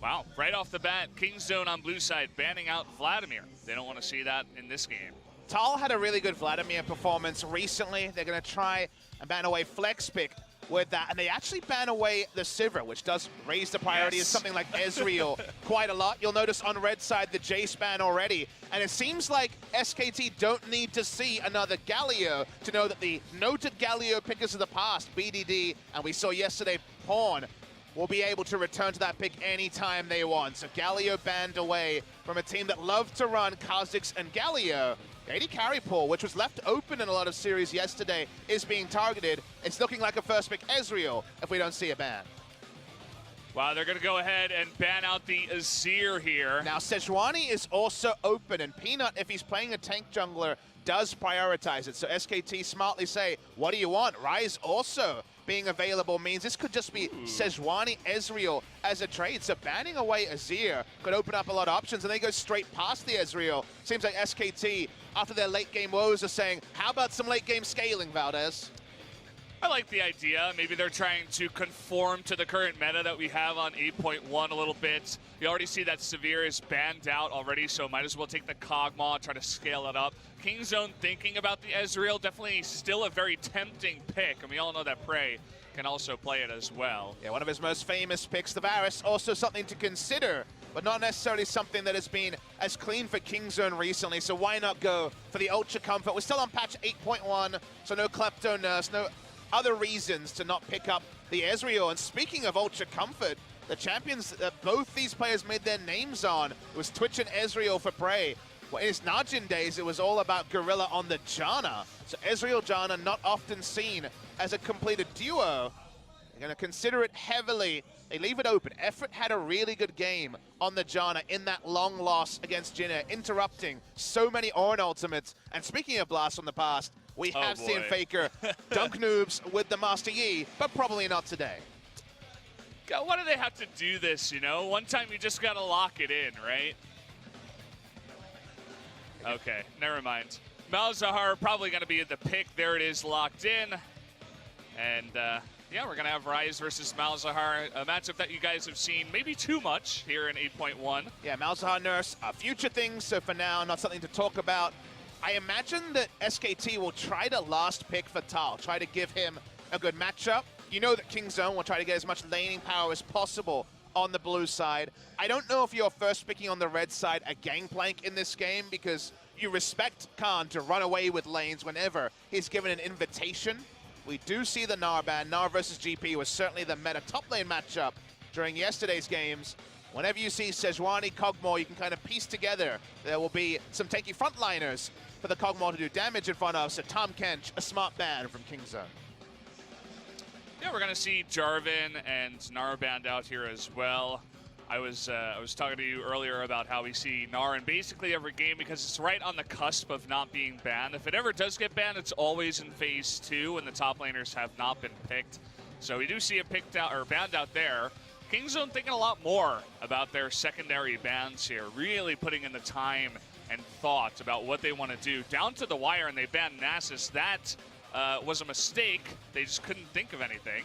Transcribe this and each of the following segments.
Wow, right off the bat, Kingzone on blue side banning out Vladimir. They don't want to see that in this game. Tal had a really good Vladimir performance recently. They're going to try and ban away Flex Pick with that, and they actually ban away the Sivir, which does raise the priority of something like Ezreal quite a lot. You'll notice on red side the Jace ban already, and it seems like SKT don't need to see another Galio to know that the noted Galio pickers of the past, BDD, and we saw yesterday Pawn, will be able to return to that pick anytime they want. So Galio banned away from a team that loved to run Kha'Zix and Galio. AD carry pool, which was left open in a lot of series yesterday, is being targeted. It's looking like a first pick Ezreal if we don't see a ban. Wow, they're going to go ahead and ban out the Azir here. Now, Sejuani is also open, and Peanut, if he's playing a tank jungler, does prioritize it. So SKT smartly say, what do you want? Ryze also being available means this could just be Sejuani Ezreal as a trade. So banning away Azir could open up a lot of options, and they go straight past the Ezreal. Seems like SKT, after their late game woes, are saying, how about some late game scaling, Valdez? I like the idea. Maybe they're trying to conform to the current meta that we have on 8.1 a little bit. You already see that Severe is banned out already, so might as well take the Kog'Maw, try to scale it up. Kingzone thinking about the Ezreal, definitely still a very tempting pick, and we all know that Prey can also play it as well. Yeah, one of his most famous picks, the Varus, also something to consider, but not necessarily something that has been as clean for Kingzone recently, so why not go for the Ultra Comfort? We're still on patch 8.1, so no Klepto Nurse, no other reasons to not pick up the Ezreal. And speaking of Ultra Comfort, the champions that both these players made their names on, it was Twitch and Ezreal for Prey. Well, in his Najin days, it was all about Gorilla on the Janna. So Ezreal Janna not often seen as a completed duo. They're going to consider it heavily. They leave it open. Effort had a really good game on the Janna in that long loss against Jinna, interrupting so many Ornn ultimates. And speaking of blasts from the past, we have seen Faker dunk noobs with the Master Yi, but probably not today. God, why do they have to do this, you know? One time you just got to lock it in, right? Okay, never mind. Malzahar probably going to be the pick. There it is, locked in. And yeah, we're going to have Ryze versus Malzahar, a matchup that you guys have seen maybe too much here in 8.1. Yeah, Malzahar Nurse, future things, so for now, not something to talk about. I imagine that SKT will try to last pick for Tal, try to give him a good matchup. You know that Kingzone will try to get as much laning power as possible on the blue side. I don't know if you're first picking on the red side a gangplank in this game, because you respect Khan to run away with lanes whenever he's given an invitation. We do see the Gnar ban. Gnar versus GP was certainly the meta top lane matchup during yesterday's games. Whenever you see Sejuani, Kog'Maw, you can kind of piece together. There will be some tanky frontliners for the Kog'Maw to do damage in front of, so Tahm Kench, a smart ban from Kingzone. Yeah, we're going to see Jarvan and Gnar banned out here as well. I was talking to you earlier about how we see Gnar in basically every game because it's right on the cusp of not being banned. If it ever does get banned, it's always in phase 2 when the top laners have not been picked. So we do see it picked out or banned out there. Kingzone thinking a lot more about their secondary bans here, really putting in the time and thought about what they want to do. Down to the wire, and they banned Nasus. That was a mistake. They just couldn't think of anything,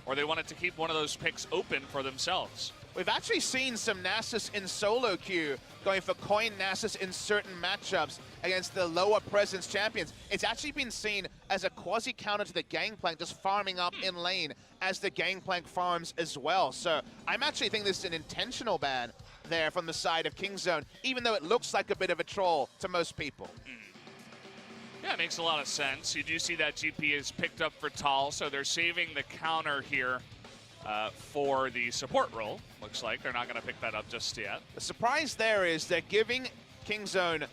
or they wanted to keep one of those picks open for themselves. We've actually seen some Nasus in solo queue going for coin Nasus in certain matchups against the lower presence champions. It's actually been seen as a quasi-counter to the Gangplank, just farming up in lane as the Gangplank farms as well. So I'm actually thinking this is an intentional ban there from the side of Kingzone, even though it looks like a bit of a troll to most people. Yeah, it makes a lot of sense. You do see that GP is picked up for Tal, so they're saving the counter here for the support role. Looks like they're not going to pick that up just yet. The surprise there is they're giving Kingzone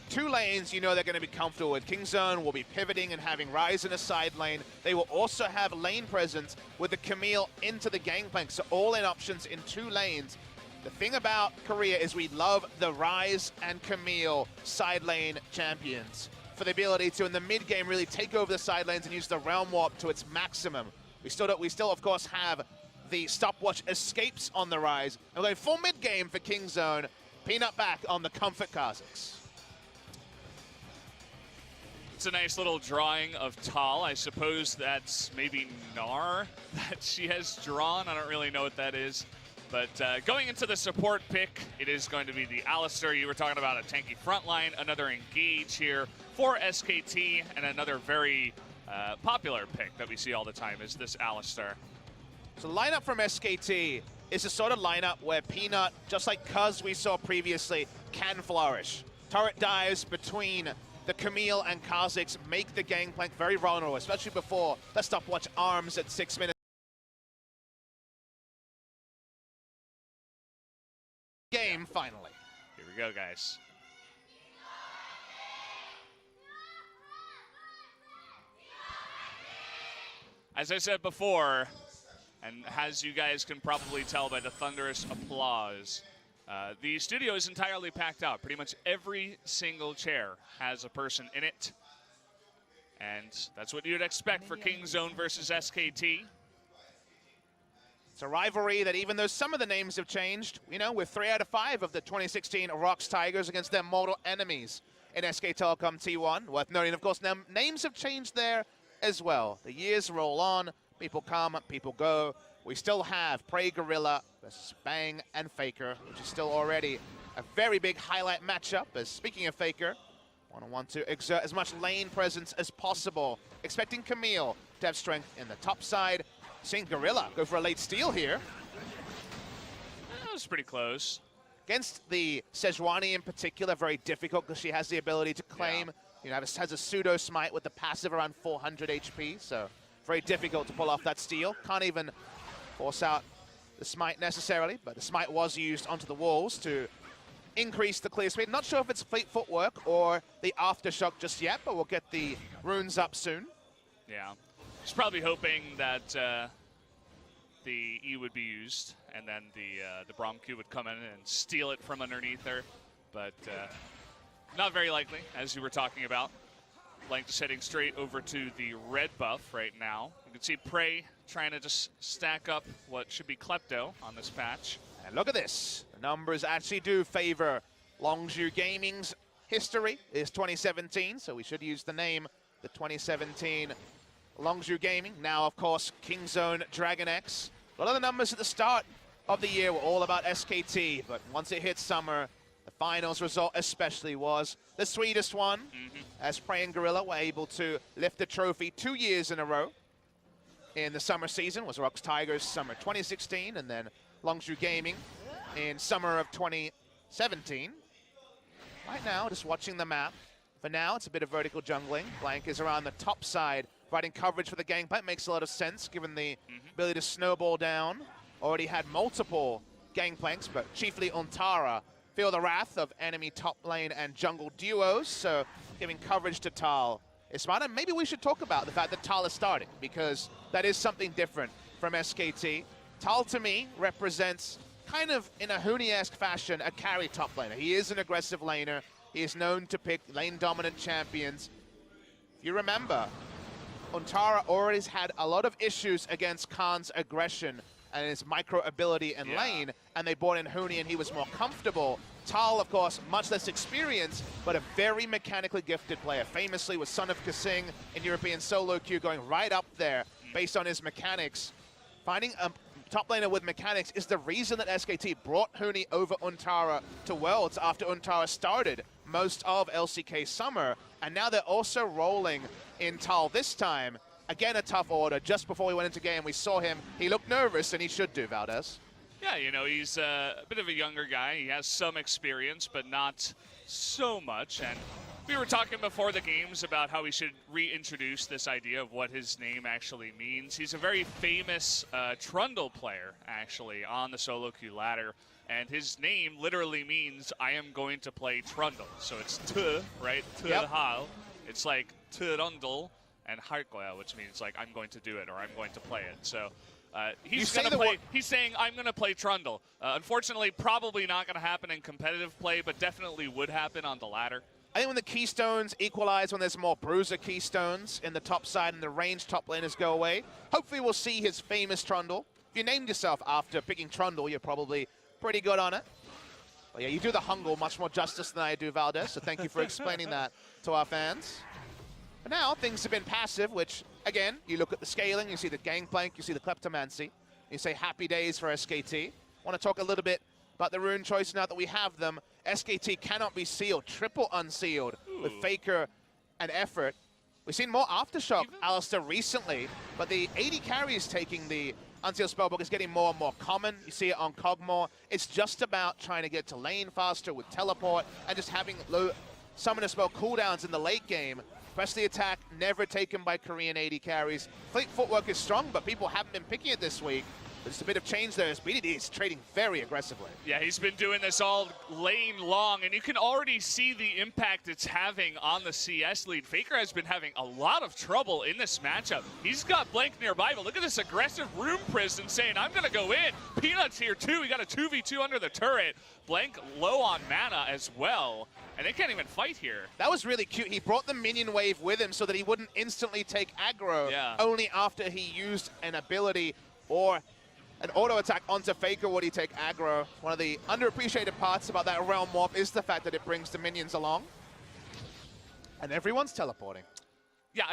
2 lanes you know they're going to be comfortable with. Kingzone will be pivoting and having Ryze in a side lane. They will also have lane presence with the Camille into the Gangplank, so all-in options in 2 lanes. The thing about Korea is we love the Ryze and Camille side lane champions for the ability to, in the mid game, really take over the side lanes and use the Realm Warp to its maximum. We still, of course, have the stopwatch escapes on the Ryze. And we're going full mid game for Kingzone. Peanut back on the Comfort Kha'Zix. It's a nice little drawing of Tal. I suppose that's maybe Gnar that she has drawn. I don't really know what that is. But going into the support pick, it is going to be the Alistar. You were talking about a tanky frontline, another engage here for SKT, and another very popular pick that we see all the time is this Alistar. So lineup from SKT is the sort of lineup where Peanut, just like Cuz we saw previously, can flourish. Turret dives between the Camille and Kha'Zix make the gangplank very vulnerable, especially before the stopwatch arms at 6 minutes. Game, finally. Here we go, guys. As I said before, and as you guys can probably tell by the thunderous applause, the studio is entirely packed out. Pretty much every single chair has a person in it. And that's what you'd expect for Kingzone versus SKT. It's a rivalry that even though some of the names have changed, you know, with 3 out of 5 of the 2016 Rocks Tigers against their mortal enemies in SK Telecom T1. Worth noting, of course, now names have changed there as well. The years roll on, people come, people go. We still have Prey Gorilla versus Bang and Faker, which is still already a very big highlight matchup. As speaking of Faker, want to exert as much lane presence as possible. Expecting Camille to have strength in the top side. Seeing Gorilla go for a late steal here. That was pretty close. Against the Sejuani in particular, very difficult because she has the ability to claim, you know, has a pseudo smite with the passive around 400 HP, so very difficult to pull off that steal. Can't even force out the smite necessarily, but the smite was used onto the walls to increase the clear speed. Not sure if it's fleet footwork or the aftershock just yet, but we'll get the runes up soon. Yeah. She's probably hoping that the E would be used, and then the Braum Q would come in and steal it from underneath her, but not very likely, as you were talking about. Blank just heading straight over to the red buff right now. You can see Prey trying to just stack up what should be Klepto on this patch. And look at this. The numbers actually do favor Longzhu Gaming's history. Is 2017, so we should use the name, the 2017 Longzhu Gaming. Now, of course, Kingzone DragonX. A lot of the numbers at the start of the year were all about SKT, but once it hit summer, the finals result especially was the sweetest one, as Prey and Gorilla were able to lift the trophy 2 years in a row. In the summer season was Rocks Tigers summer 2016, and then Longzhu Gaming in summer of 2017. Right now, just watching the map. For now, it's a bit of vertical jungling. Blank is around the top side, providing coverage for the gangplank. Makes a lot of sense, given the ability to snowball down. Already had multiple gangplanks, but chiefly Untara feel the wrath of enemy top lane and jungle duos, so giving coverage to Tal is smart. And maybe we should talk about the fact that Tal is starting, because that is something different from SKT. Tal, to me, represents, kind of in a Huni-esque fashion, a carry top laner. He is an aggressive laner. He is known to pick lane-dominant champions. If you remember, Untara already had a lot of issues against Khan's aggression and his micro ability in lane, and they brought in Huni and he was more comfortable. Tal, of course, much less experienced, but a very mechanically gifted player. Famously was Son of Kasing in European solo queue, going right up there based on his mechanics. Finding a top laner with mechanics is the reason that SKT brought Huni over Untara to Worlds after Untara started most of LCK Summer, and now they're also rolling in Tal this time. Again, a tough order. Just before we went into game, we saw him. He looked nervous, and he should do, Valdez. Yeah, you know, he's a bit of a younger guy. He has some experience, but not so much. And we were talking before the games about how we should reintroduce this idea of what his name actually means. He's a very famous Trundle player, actually, on the solo queue ladder. And his name literally means, I am going to play Trundle. So it's T, right? T-Hal. It's like Trundle and Harkoya, which means like I'm going to do it or I'm going to play it. So he's saying I'm going to play Trundle. Unfortunately, probably not going to happen in competitive play, but definitely would happen on the ladder. I think when the keystones equalize, when there's more bruiser keystones in the top side and the range top laners go away, hopefully we'll see his famous Trundle. If you named yourself after picking Trundle, you're probably pretty good on it. But yeah, you do the Hungle much more justice than I do, Valdez, so thank you for explaining that to our fans. But now things have been passive, which, again, you look at the scaling, you see the Gangplank, you see the Kleptomancy, you say happy days for SKT. Want to talk a little bit about the rune choice now that we have them. SKT cannot be sealed, triple unsealed with Faker and Effort. We've seen more Aftershock, Alistair, recently, but the AD carries taking the Unsealed Spellbook is getting more and more common. You see it on Cogmore. It's just about trying to get to lane faster with Teleport and just having low Summoner Spell cooldowns in the late game. Press the attack, never taken by Korean AD carries. Fleet footwork is strong, but people haven't been picking it this week. There's a bit of change there as BDD is trading very aggressively. Yeah, he's been doing this all lane long, and you can already see the impact it's having on the CS lead. Faker has been having a lot of trouble in this matchup. He's got Blank nearby, but look at this aggressive Rune Prison saying, I'm going to go in. Peanut's here too. He got a 2v2 under the turret. Blank low on mana as well, and they can't even fight here. That was really cute. He brought the minion wave with him so that he wouldn't instantly take aggro. Only after he used an ability or an auto attack onto Faker would he take aggro. One of the underappreciated parts about that Realm Warp is the fact that it brings the minions along. And everyone's teleporting. Yeah,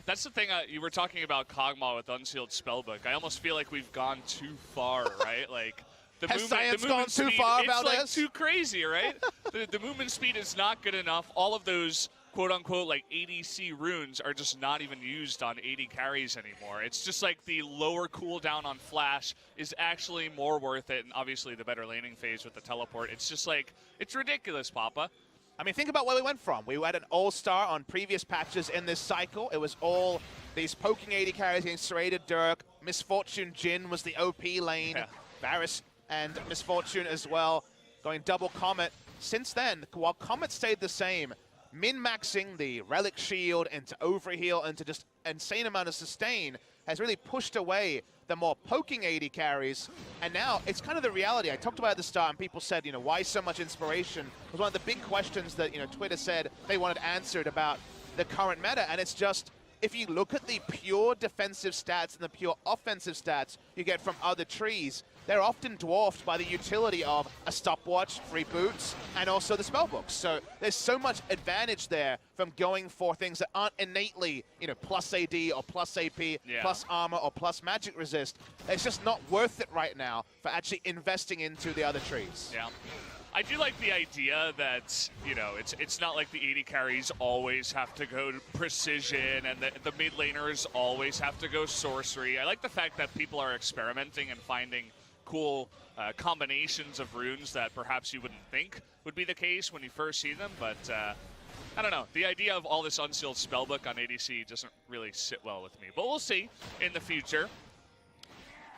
that's the thing. You were talking about Kog'Maw with Unsealed Spellbook. I almost feel like we've gone too far, right? Like Has science gone too far about this? It's like too crazy, right? the movement speed is not good enough. All of those quote-unquote like ADC runes are just not even used on AD carries anymore. It's just like the lower cooldown on Flash is actually more worth it, and obviously the better laning phase with the teleport. It's just like, it's ridiculous, Papa. I mean, think about where we went from. We had an all-star on previous patches in this cycle. It was all these poking AD carries against Serrated Dirk. Misfortune Jhin was the OP lane. Varus and Misfortune as well, going double Comet. Since then, while Comet stayed the same, min-maxing the Relic Shield into Overheal into just insane amount of sustain has really pushed away the more poking AD carries, and now it's kind of the reality. I talked about it at the start, and people said, why so much inspiration? It was one of the big questions that, Twitter said they wanted answered about the current meta, and it's just, if you look at the pure defensive stats and the pure offensive stats you get from other trees, they're often dwarfed by the utility of a stopwatch, free boots, and also the spellbooks. So there's so much advantage there from going for things that aren't innately, plus AD or plus AP, plus armor or plus magic resist. It's just not worth it right now for actually investing into the other trees. Yeah. I do like the idea that, it's not like the AD carries always have to go to precision and the mid laners always have to go sorcery. I like the fact that people are experimenting and finding cool combinations of runes that perhaps you wouldn't think would be the case when you first see them, but I don't know. The idea of all this Unsealed Spellbook on ADC doesn't really sit well with me, but we'll see in the future.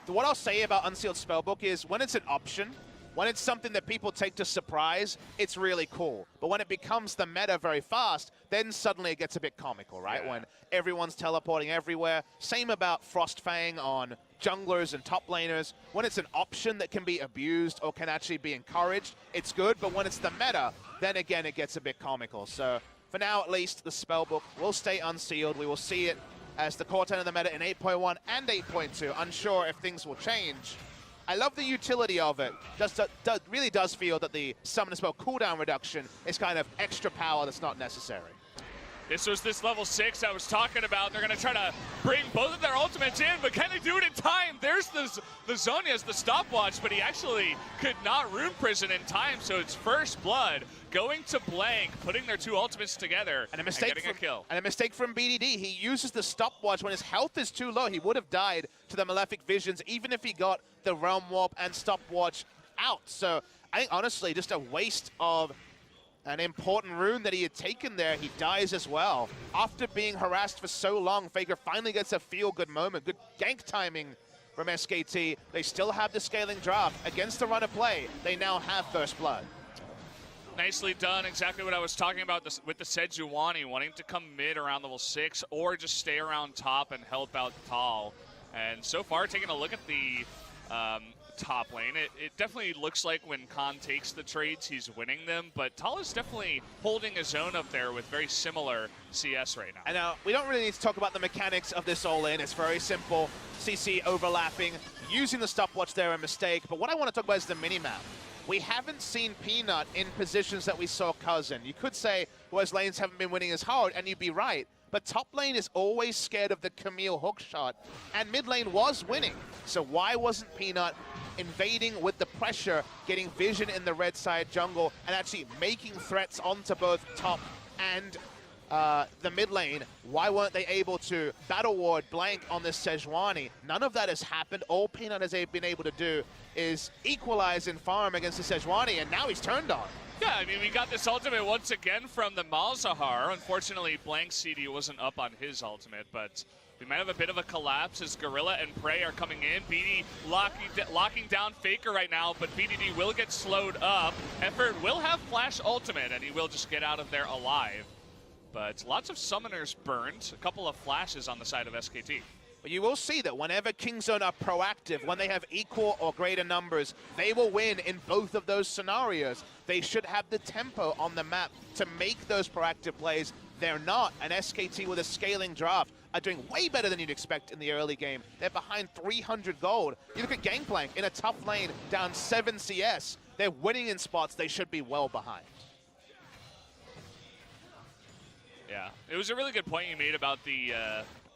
What I'll say about Unsealed Spellbook is when it's an option, when it's something that people take to surprise, it's really cool. But when it becomes the meta very fast, then suddenly it gets a bit comical, right? When everyone's teleporting everywhere. Same about Frostfang on junglers and top laners. When it's an option that can be abused or can actually be encouraged, it's good. But when it's the meta, then again, it gets a bit comical. So for now, at least, the Spellbook will stay unsealed. We will see it as the core 10 of the meta in 8.1 and 8.2. Unsure if things will change. I love the utility of it. Really does feel that the Summoner Spell cooldown reduction is kind of extra power that's not necessary. This was this level 6 I was talking about. They're going to try to bring both of their ultimates in, but can they do it in time? There's the Zhonya's the stopwatch, but he actually could not Rune Prison in time, so it's first blood going to Blank, putting their two ultimates together and getting a kill. And a mistake from BDD. He uses the stopwatch when his health is too low. He would have died to the Malefic Visions, even if he got the Realm Warp and stopwatch out. So I think, honestly, just a waste of an important rune that he had taken there. He dies as well. After being harassed for so long, Faker finally gets a feel-good moment. Good gank timing from SKT. They still have the scaling draft. Against the run of play, they now have first blood. Nicely done. Exactly what I was talking about with the Sejuani, wanting to come mid around level 6 or just stay around top and help out Tal. And so far, taking a look at the top lane, it definitely looks like when Khan takes the trades, he's winning them, but Tal is definitely holding his own up there with very similar CS right now. And now, we don't really need to talk about the mechanics of this all-in. It's very simple. CC overlapping, using the stopwatch there a mistake, but what I want to talk about is the minimap. We haven't seen Peanut in positions that we saw Cousin. You could say, well, his lanes haven't been winning as hard, and you'd be right. But top lane is always scared of the Camille hook shot, and mid lane was winning. So why wasn't Peanut invading with the pressure, getting vision in the red side jungle, and actually making threats onto both top and the mid lane. Why weren't they able to battle ward blank on this Sejuani? None of that has happened. All Peanut has been able to do is equalize in farm against the Sejuani, and now he's turned on. Yeah, I mean, we got this ultimate once again from the Malzahar. Unfortunately, Blank CD wasn't up on his ultimate, but we might have a bit of a collapse as Gorilla and Prey are coming in. BD locking down Faker right now, but BDD will get slowed up. Effort will have Flash ultimate, and he will just get out of there alive. But lots of summoners burned, a couple of flashes on the side of SKT. But you will see that whenever Kingzone are proactive, when they have equal or greater numbers, they will win in both of those scenarios. They should have the tempo on the map to make those proactive plays. They're not. And SKT with a scaling draft are doing way better than you'd expect in the early game. They're behind 300 gold. You look at Gangplank in a tough lane, down 7 CS. They're winning in spots they should be well behind. Yeah, it was a really good point you made about the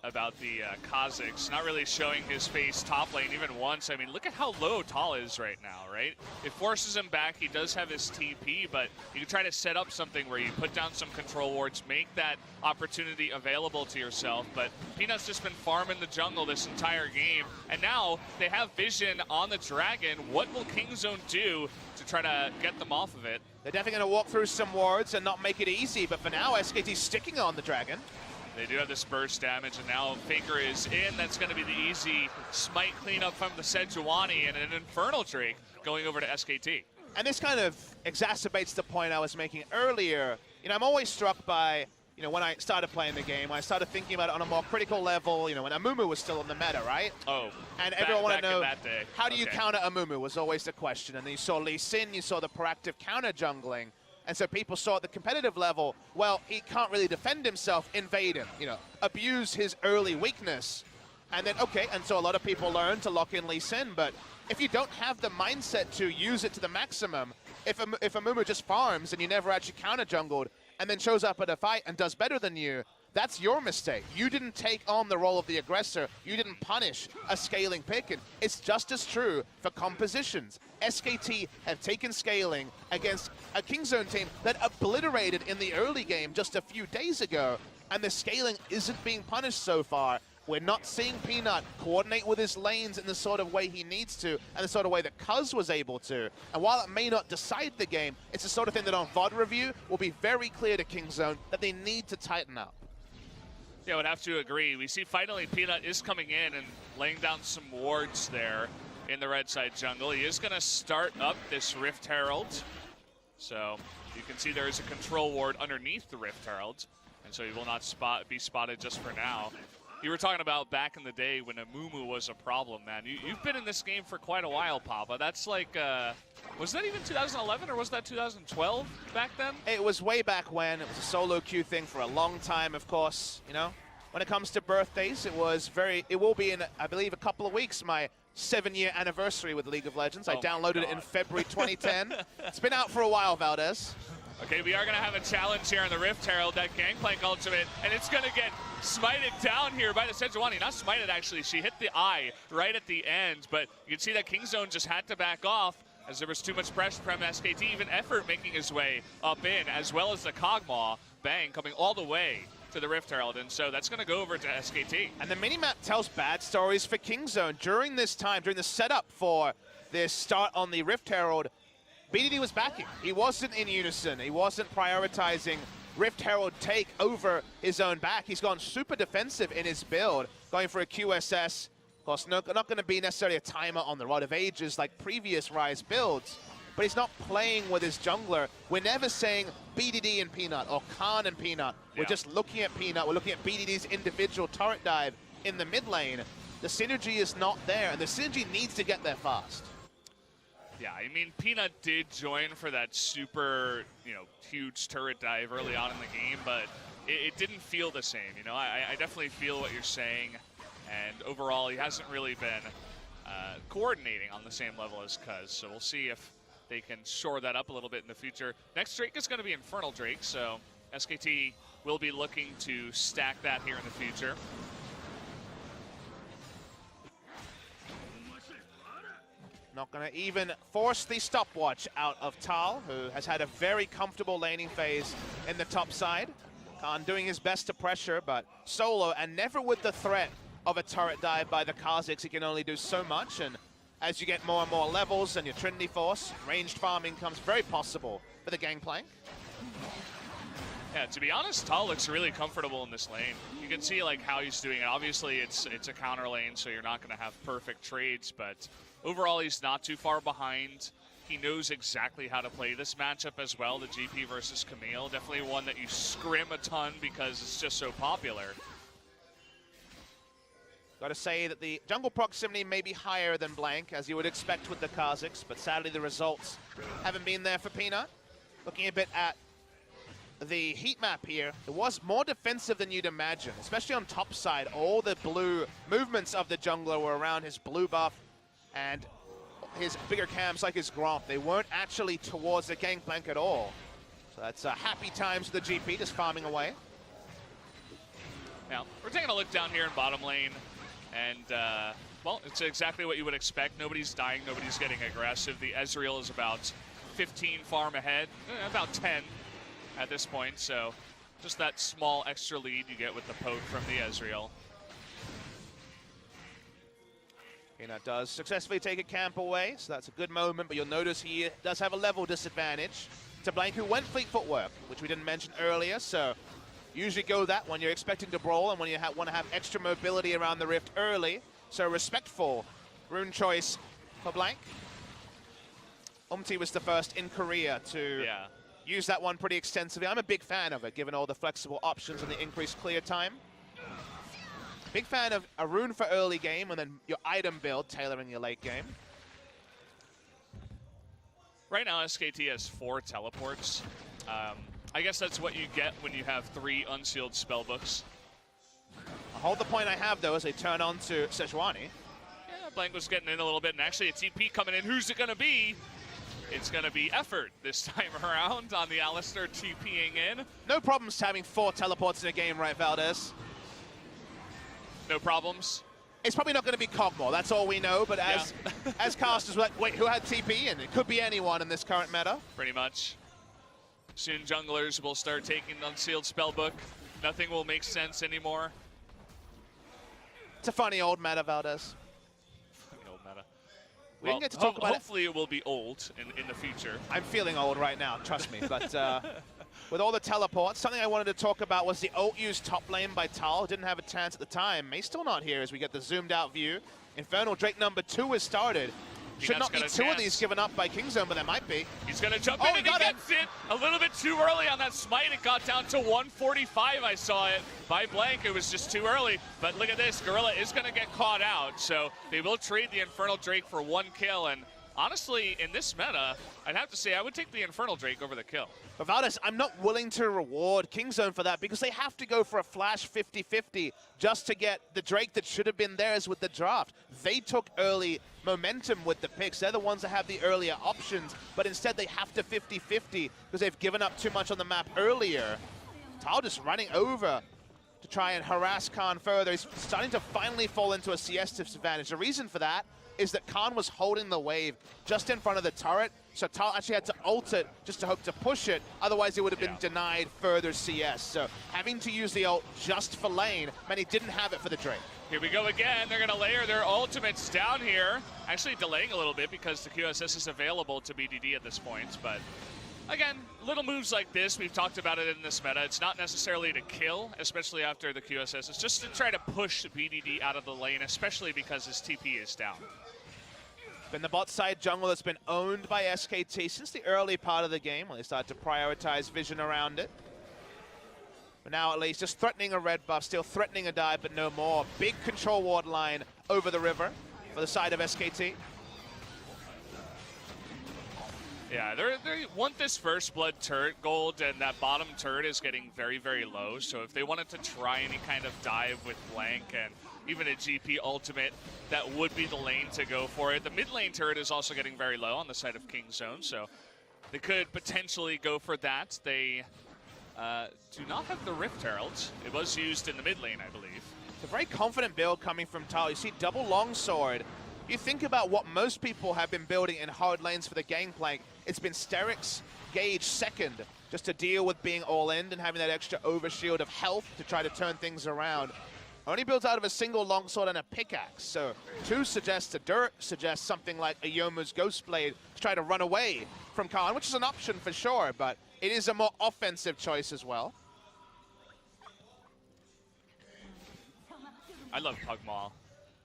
Kha'Zix not really showing his face top lane even once. I mean, look at how low Tal is right now, right? It forces him back. He does have his TP, but you can try to set up something where you put down some control wards, make that opportunity available to yourself. But Peanut's just been farming the jungle this entire game, and now they have vision on the Dragon. What will Kingzone do to try to get them off of it? They're definitely going to walk through some wards and not make it easy, but for now, SKT's sticking on the Dragon. They do have this burst damage, and now Faker is in. That's going to be the easy smite cleanup from the Sejuani and an Infernal Drake going over to SKT. And this kind of exacerbates the point I was making earlier. You know, I'm always struck by, you know, when I started playing the game, I started thinking about it on a more critical level, you know, when Amumu was still in the meta, right? Oh, and everyone wanted to know, how do you Okay. counter Amumu was always the question. And then you saw Lee Sin, you saw the proactive counter jungling. And so people saw at the competitive level, well, he can't really defend himself, invade him, you know, abuse his early weakness. And then, okay, and so a lot of people learn to lock in Lee Sin, but if you don't have the mindset to use it to the maximum, if Amumu just farms and you never actually counter jungled and then shows up at a fight and does better than you, that's your mistake. You didn't take on the role of the aggressor. You didn't punish a scaling pick. And it's just as true for compositions. SKT have taken scaling against a Kingzone team that obliterated in the early game just a few days ago, and the scaling isn't being punished so far. We're not seeing Peanut coordinate with his lanes in the sort of way he needs to, and the sort of way that Cuz was able to. And while it may not decide the game, it's the sort of thing that on VOD review will be very clear to Kingzone that they need to tighten up. Yeah, I would have to agree. We see finally Peanut is coming in and laying down some wards there in the red side jungle. He is going to start up this Rift Herald. So you can see there is a control ward underneath the Rift Herald, and so he will not be spotted just for now. You were talking about back in the day when Amumu was a problem, man. You've been in this game for quite a while, Papa. That's like, was that even 2011 or was that 2012 back then? It was way back when. It was a solo queue thing for a long time, of course, you know. When it comes to birthdays, it will be in, I believe, a couple of weeks, my 7-year anniversary with League of Legends. I downloaded it in February 2010. It's been out for a while, Valdez. Okay, we are going to have a challenge here on the Rift Herald, that Gangplank ultimate, and it's going to get smited down here by the Sejuani. Not smited, actually. She hit the eye right at the end, but you can see that Kingzone just had to back off as there was too much pressure from SKT. Even Effort making his way up in, as well as the Kog'Maw Bang coming all the way to the Rift Herald, and so that's going to go over to SKT. And the minimap tells bad stories for Kingzone. During this time, during the setup for this start on the Rift Herald, BDD was backing. He wasn't in unison. He wasn't prioritizing Rift Herald take over his own back. He's gone super defensive in his build, going for a QSS. Of course, not going to be necessarily a timer on the Rod of Ages like previous Rise builds, but he's not playing with his jungler. We're never saying BDD and Peanut or Khan and Peanut. We're just looking at Peanut. We're looking at BDD's individual turret dive in the mid lane. The synergy is not there, and the synergy needs to get there fast. Yeah, I mean, Peanut did join for that super, huge turret dive early on in the game, but it didn't feel the same. I definitely feel what you're saying, and overall, he hasn't really been coordinating on the same level as Cuz, so we'll see if they can shore that up a little bit in the future. Next Drake is going to be Infernal Drake, so SKT will be looking to stack that here in the future. Not going to even force the stopwatch out of Tal, who has had a very comfortable laning phase in the top side. Khan doing his best to pressure, but solo, and never with the threat of a turret dive by the Kha'Zix. He can only do so much, and as you get more and more levels and your Trinity Force, ranged farming comes very possible for the Gangplank. Yeah, to be honest, Tal looks really comfortable in this lane. You can see like how he's doing it. Obviously, it's a counter lane, so you're not going to have perfect trades, but overall, he's not too far behind. He knows exactly how to play this matchup as well, the GP versus Camille. Definitely one that you scrim a ton because it's just so popular. Got to say that the jungle proximity may be higher than Blank, as you would expect with the Kha'Zix, but sadly the results haven't been there for Peanut. Looking a bit at the heat map here, it was more defensive than you'd imagine, especially on top side. All the blue movements of the jungler were around his blue buff and his bigger cams like his Gromp. They weren't actually towards the Gangplank at all. So that's happy times for the GP, just farming away. Now, we're taking a look down here in bottom lane, and, well, it's exactly what you would expect. Nobody's dying, nobody's getting aggressive. The Ezreal is about 15 farm ahead, about 10 at this point, so just that small extra lead you get with the poke from the Ezreal. Peanut does successfully take a camp away, so that's a good moment, but you'll notice he does have a level disadvantage to Blank, who went fleet footwork, which we didn't mention earlier, so usually go that when you're expecting to brawl and when you want to have extra mobility around the Rift early, so respectful rune choice for Blank. Umti was the first in Korea to use that one pretty extensively. I'm a big fan of it, given all the flexible options and the increased clear time. Big fan of a rune for early game and then your item build tailoring your late game. Right now, SKT has 4 teleports. I guess that's what you get when you have 3 unsealed spellbooks. I'll hold the point I have, though, as they turn on to Sejuani. Yeah, Blank was getting in a little bit, and actually a TP coming in. Who's it going to be? It's going to be Effort this time around on the Alistar TPing in. No problems having 4 teleports in a game, right, Valdez? No problems. It's probably not going to be Kog'Maw, that's all we know, but as as casters, we're like, wait, who had TP? And it could be anyone in this current meta. Pretty much. Soon junglers will start taking the unsealed spellbook. Nothing will make sense anymore. It's a funny old meta, Valdez. Funny old meta. We didn't get to talk about hopefully it will be old in the future. I'm feeling old right now, trust me. But with all the teleports, something I wanted to talk about was the ult used top lane by Tal. Didn't have a chance at the time. May still not here as we get the zoomed out view. Infernal Drake number 2 has started. Should not be 2 of these given up by Kingzone, but there might be. He's going to jump in and he gets it a little bit too early on that smite. It got down to 145. I saw it by Blank. It was just too early. But look at this. Gorilla is going to get caught out. So they will trade the Infernal Drake for 1 kill. And honestly, in this meta, I'd have to say I would take the Infernal Drake over the kill. But Valdez, I'm not willing to reward Kingzone for that because they have to go for a flash 50-50 just to get the Drake that should have been theirs with the draft. They took early momentum with the picks. They're the ones that have the earlier options, but instead they have to 50-50 because they've given up too much on the map earlier. Tal just running over to try and harass Khan further. He's starting to finally fall into a CS disadvantage. The reason for that is that Khan was holding the wave just in front of the turret, so Tal actually had to ult it just to hope to push it, otherwise it would have been denied further CS. So having to use the ult just for lane meant he didn't have it for the Drake. Here we go again. They're going to layer their ultimates down here. Actually delaying a little bit because the QSS is available to BDD at this point, but again, little moves like this, we've talked about it in this meta. It's not necessarily to kill, especially after the QSS. It's just to try to push BDD out of the lane, especially because his TP is down. Been the bot side jungle that's been owned by SKT since the early part of the game when they started to prioritize vision around it. But now at least just threatening a red buff, still threatening a dive, but no more. Big control ward line over the river for the side of SKT. Yeah, they want this first blood turret gold, and that bottom turret is getting very, very low. So if they wanted to try any kind of dive with Blank and even a GP ultimate, that would be the lane to go for it. The mid lane turret is also getting very low on the side of Kingzone, so they could potentially go for that. They do not have the Rift Herald. It was used in the mid lane, I believe. It's a very confident build coming from Tal. You see double longsword You think about what most people have been building in hard lanes for the Gangplank. It's been Sterix, Gage second, just to deal with being all-in and having that extra overshield of health to try to turn things around. Only built out of a single longsword and a pickaxe, so 2 suggests a dirt, suggests something like a Yomu's Ghostblade to try to run away from Khan, which is an option for sure, but it is a more offensive choice as well. I love Pugmaw.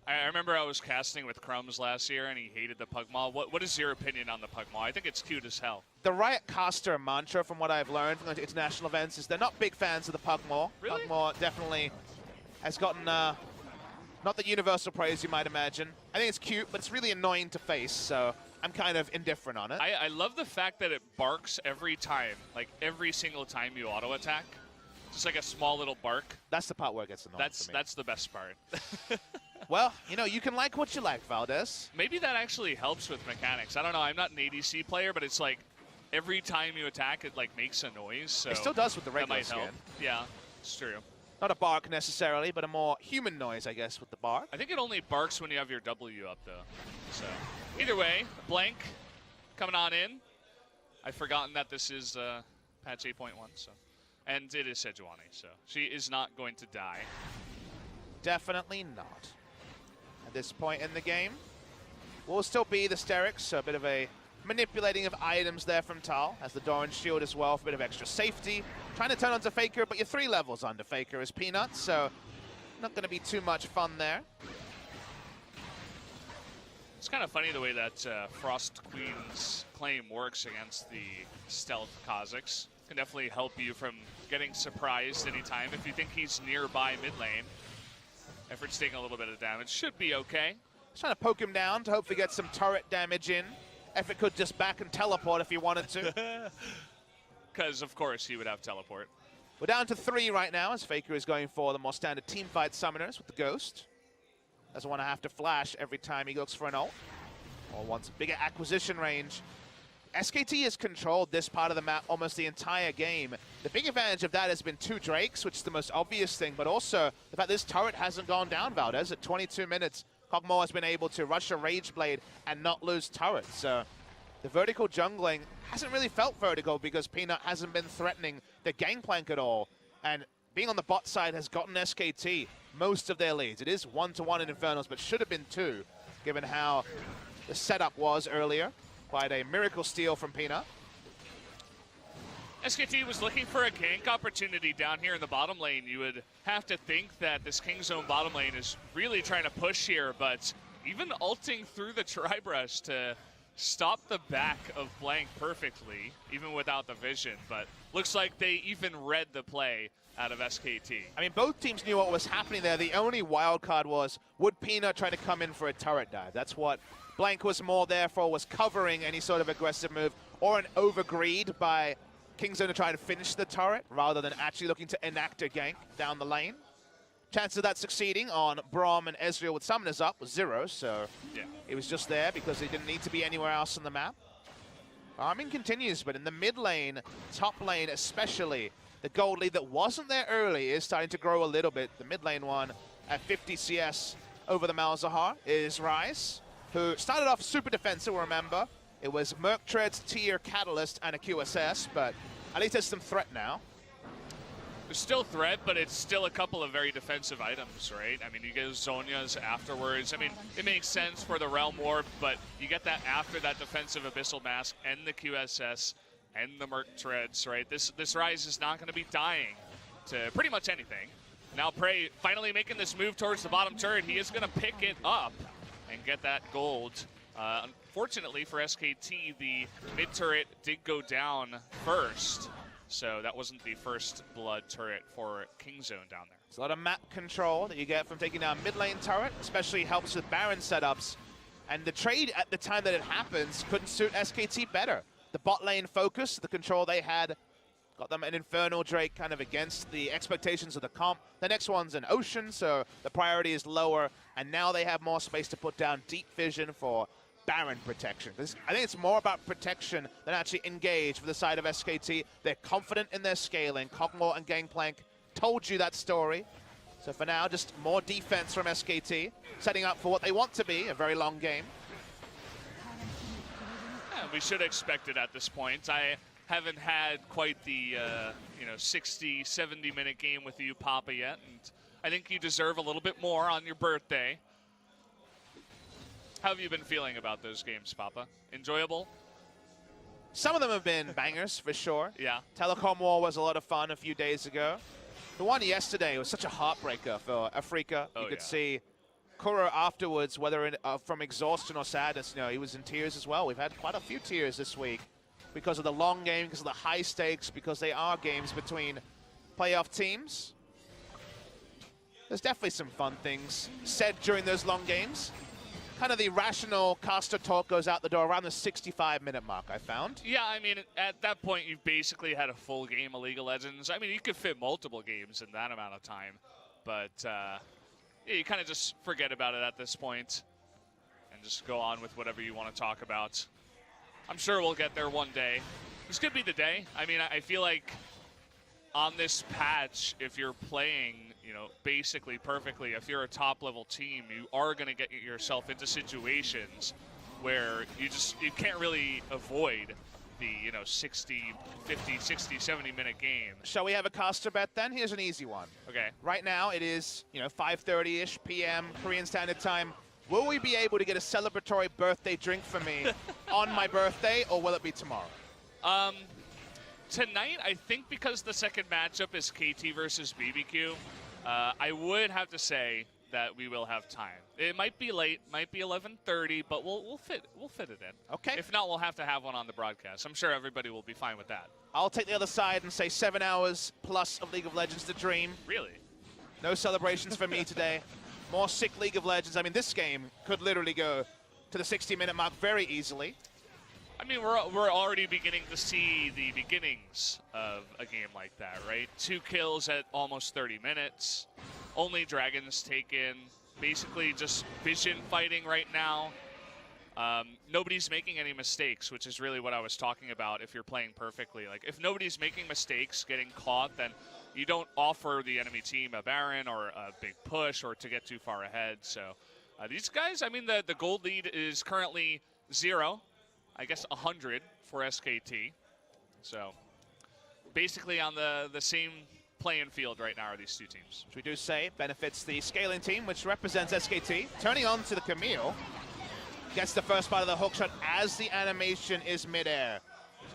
I remember I was casting with Crumbs last year, and he hated the Pugmaw. What is your opinion on the Pugmaw? I think it's cute as hell. The Riot caster mantra, from what I've learned from going to international events, is they're not big fans of the Pugmaw. Really? Pugmaw definitely has gotten, not the universal praise you might imagine. I think it's cute, but it's really annoying to face, so I'm kind of indifferent on it. I love the fact that it barks every time, like every single time you auto-attack. Just like a small little bark. That's the part where it gets annoying for me. That's the best part. Well, you know, you can like what you like, Valdez. Maybe that actually helps with mechanics. I don't know. I'm not an ADC player, but it's like every time you attack, it like makes a noise. So it still does with the regular that might skin. help. Yeah, it's true. Not a bark necessarily, but a more human noise, I guess, with the bark. I think it only barks when you have your W up, though. So either way, Blank coming on in. I've forgotten that this is patch 8.1, so. And it is Sejuani, so she is not going to die. Definitely not. At this point in the game, will still be the Sterix, so a bit of a manipulating of items there from Tal, as the Doran shield as well for a bit of extra safety. Trying to turn onto Faker, but you're 3 levels under Faker as Peanut, so not going to be too much fun there. It's kind of funny the way that Frost Queen's claim works against the stealth Kazakhs. Can definitely help you from getting surprised anytime. If you think he's nearby mid lane, Effort's taking a little bit of damage. Should be okay. Just trying to poke him down to hopefully get some turret damage in. Effort could just back and teleport if he wanted to. Because, of course, he would have teleport. We're down to 3 right now as Faker is going for the more standard teamfight summoners with the Ghost. Doesn't want to have to flash every time he looks for an ult. Or wants a bigger acquisition range. SKT has controlled this part of the map almost the entire game. The big advantage of that has been 2 Drakes, which is the most obvious thing, but also the fact this turret hasn't gone down, Valdez. At 22 minutes, Kog'Maw has been able to rush a Rage Blade and not lose turrets. So the vertical jungling hasn't really felt vertical because Peanut hasn't been threatening the Gangplank at all. And being on the bot side has gotten SKT most of their leads. It is 1-to-1 in Infernals, but should have been 2, given how the setup was earlier. Quite a miracle steal from Peanut. SKT was looking for a gank opportunity down here in the bottom lane. You would have to think that this King Zone bottom lane is really trying to push here, but even ulting through the Tri-Brush to stop the back of Blank perfectly, even without the vision. But looks like they even read the play out of SKT. I mean, both teams knew what was happening there. The only wild card was, would Peanut try to come in for a turret dive? That's what Blank was more there for, was covering any sort of aggressive move, or an overgreed by Kingzone to try and finish the turret, rather than actually looking to enact a gank down the lane. Chances of that succeeding on Braum and Ezreal with summoners up was 0, so yeah, it was just there because they didn't need to be anywhere else on the map. Farming continues, but in the mid lane, top lane especially, the gold lead that wasn't there early is starting to grow a little bit. The mid lane one at 50 CS over the Malzahar is Ryze, who started off super defensive, remember. It was Merc Treads, Tier, Catalyst, and a QSS, but at least there's some threat now. There's still threat, but it's still a couple of very defensive items, right? I mean, you get Zhonya's afterwards. I mean, it makes sense for the Realm Warp, but you get that after that defensive Abyssal Mask and the QSS and the Merc Treads, right? This Ryze is not going to be dying to pretty much anything. Now Prey finally making this move towards the bottom turret. He is going to pick it up and get that gold. Unfortunately for SKT, the mid turret did go down first, so that wasn't the first blood turret for Kingzone down there. It's a lot of map control that you get from taking down mid lane turret, especially helps with Baron setups. And the trade at the time that it happens couldn't suit SKT better. The bot lane focus, the control they had, got them an Infernal Drake kind of against the expectations of the comp. The next one's an Ocean, so the priority is lower, and now they have more space to put down Deep Vision for Baron protection. I think it's more about protection than actually engage for the side of SKT. They're confident in their scaling. Kog'Maw and Gangplank told you that story. So for now, just more defense from SKT, setting up for what they want to be, a very long game. Yeah, we should expect it at this point. I haven't had quite the 60, 70-minute game with you, Papa, yet, and I think you deserve a little bit more on your birthday. How have you been feeling about those games, Papa? Enjoyable? Some of them have been bangers, for sure. Yeah. Telecom War was a lot of fun a few days ago. The one yesterday was such a heartbreaker for Afrika. You could see Kuro afterwards, whether from exhaustion or sadness, he was in tears as well. We've had quite a few tears this week because of the long game, because of the high stakes, because they are games between playoff teams. There's definitely some fun things said during those long games. Kind of the rational caster talk goes out the door around the 65-minute mark, I found. Yeah, I mean, at that point, you've basically had a full game of League of Legends. I mean, you could fit multiple games in that amount of time. But, yeah, you kind of just forget about it at this point and just go on with whatever you want to talk about. I'm sure we'll get there one day. This could be the day. I mean, I feel like on this patch, if you're playing basically perfectly, if you're a top-level team, you are going to get yourself into situations where you can't really avoid the 60, 50, 60, 70-minute game. Shall we have a caster bet then? Here's an easy one. Okay. Right now it is 5:30ish p.m. Korean Standard Time. Will we be able to get a celebratory birthday drink for me on my birthday, or will it be tomorrow? Tonight, I think because the second matchup is KT versus BBQ, I would have to say that we will have time. It might be late, might be 11:30, but we'll fit it in. Okay. If not, we'll have to have one on the broadcast. I'm sure everybody will be fine with that. I'll take the other side and say 7 hours plus of League of Legends to dream. Really? No celebrations for me today. More sick League of Legends. I mean, this game could literally go to the 60-minute mark very easily. I mean, we're already beginning to see the beginnings of a game like that, right? 2 kills at almost 30 minutes. Only dragons taken. Basically just vision fighting right now. Nobody's making any mistakes, which is really what I was talking about if you're playing perfectly. Like, if nobody's making mistakes, getting caught, then you don't offer the enemy team a Baron or a big push or to get too far ahead. So these guys, I mean, the gold lead is currently 0. I guess 100 for SKT. So basically on the same playing field right now are these two teams. Which we do say benefits the scaling team, which represents SKT. Turning on to the Camille. Gets the first part of the hook shot as the animation is midair.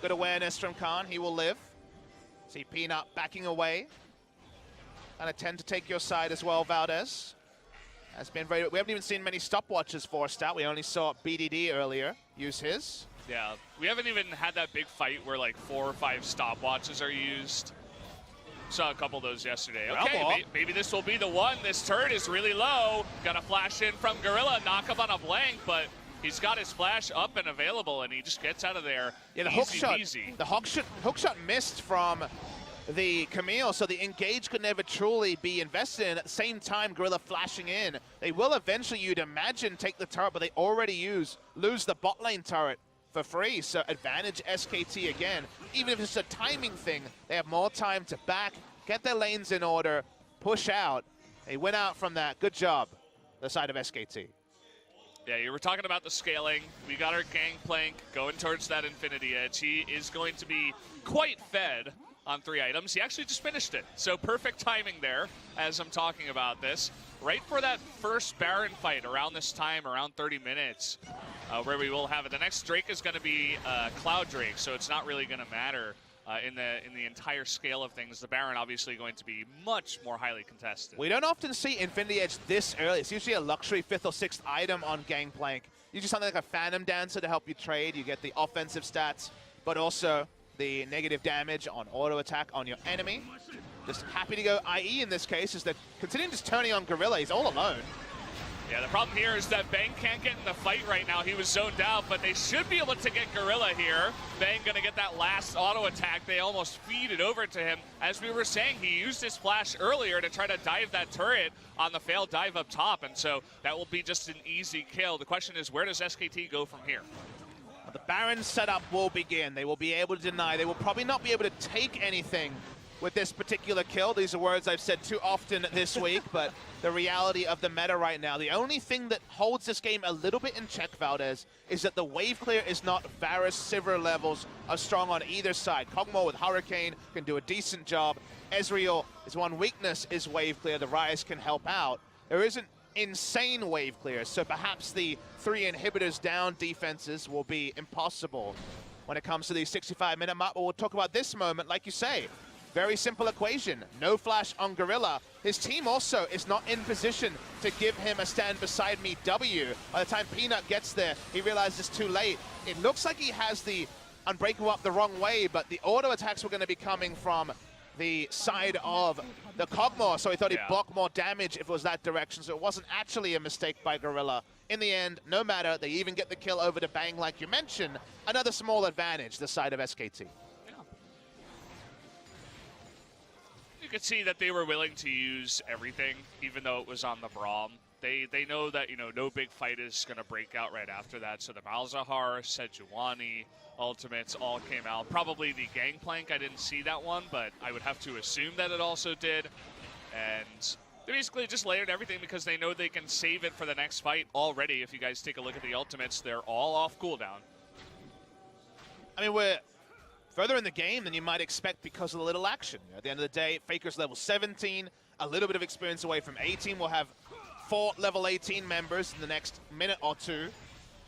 Good awareness from Khan. He will live. See Peanut backing away. And attempt to take your side as well, Valdez. Has been very. We haven't even seen many stopwatches forced out. We only saw BDD earlier use his. Yeah, we haven't even had that big fight where like 4 or 5 stopwatches are used. Saw a couple of those yesterday. Okay, maybe this will be the one. This turret is really low. Got a flash in from Gorilla, knock up on a blank, but he's got his flash up and available, and he just gets out of there. Yeah, the hook shot missed from the Camille, so the engage could never truly be invested in. At the same time, Gorilla flashing in. They will eventually, you'd imagine, take the turret, but they already lose the bot lane turret for free. So advantage SKT again. Even if it's a timing thing, they have more time to back, get their lanes in order, push out. They win out from that. Good job, the side of SKT. Yeah, you were talking about the scaling. We got our Gangplank going towards that Infinity Edge. He is going to be quite fed on 3 items. He actually just finished it. So perfect timing there as I'm talking about this. Right for that first Baron fight around this time, around 30 minutes, where we will have it. The next Drake is going to be Cloud Drake, so it's not really going to matter in the entire scale of things. The Baron obviously going to be much more highly contested. We don't often see Infinity Edge this early. It's usually a luxury 5th or 6th item on Gangplank. Usually something like a Phantom Dancer to help you trade. You get the offensive stats, but also the negative damage on auto attack on your enemy. Just happy to go IE in this case, is that continuing just turning on Gorilla. He's all alone. Yeah, the problem here is that Bang can't get in the fight right now. He was zoned out, but they should be able to get Gorilla here. Bang gonna get that last auto attack. They almost feed it over to him. As we were saying, he used his flash earlier to try to dive that turret on the failed dive up top, and so that will be just an easy kill. The question is, where does SKT go from here? The Baron setup will begin. They will be able to deny. They will probably not be able to take anything with this particular kill. These are words I've said too often this week, but the reality of the meta right now, the only thing that holds this game a little bit in check, Valdez, is that the wave clear is not Varus, Sivir levels are strong on either side. Kog'Maw with Hurricane can do a decent job. Ezreal, his one weakness is wave clear. The Ryze can help out. There isn't insane wave clear, so perhaps the 3 inhibitors down defenses will be impossible when it comes to the 65-minute mark. But we'll talk about this moment, like you say. Very simple equation. No flash on Gorilla. His team also is not in position to give him a stand beside me W. By the time Peanut gets there, he realizes it's too late. It looks like he has the Unbreakable up the wrong way, but the auto attacks were going to be coming from the side of the Kog'Maw, so he thought he'd block more damage if it was that direction, so it wasn't actually a mistake by Gorilla. In the end, no matter, they even get the kill over to Bang, like you mentioned. Another small advantage, the side of SKT. You could see that they were willing to use everything, even though it was on the Braum. They know that, you know, no big fight is going to break out right after that. So the Malzahar, Sejuani, ultimates all came out. Probably the Gangplank, I didn't see that one, but I would have to assume that it also did. And they basically just layered everything because they know they can save it for the next fight already. If you guys take a look at the ultimates, they're all off cooldown. I mean, we're further in the game than you might expect because of the little action. At the end of the day, Faker's level 17, a little bit of experience away from 18. We'll have 4 level 18 members in the next minute or two.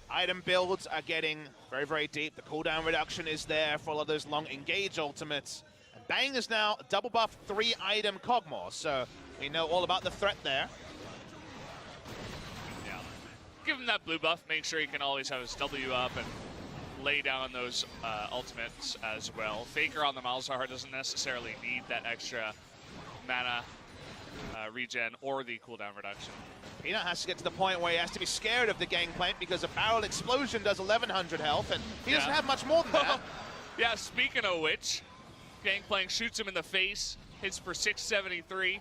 Item builds are getting very, very deep. The cooldown reduction is there for all of those long engage ultimates. And Bang is now double buff 3 item Kog'Maw, so we know all about the threat there. Yeah. Give him that blue buff, make sure he can always have his W up and lay down those ultimates as well. Faker on the Malzahar doesn't necessarily need that extra mana regen or the cooldown reduction. Peanut has to get to the point where he has to be scared of the Gangplank because a barrel explosion does 1100 health, and he doesn't have much more than that. Yeah, speaking of which, Gangplank shoots him in the face, hits for 673.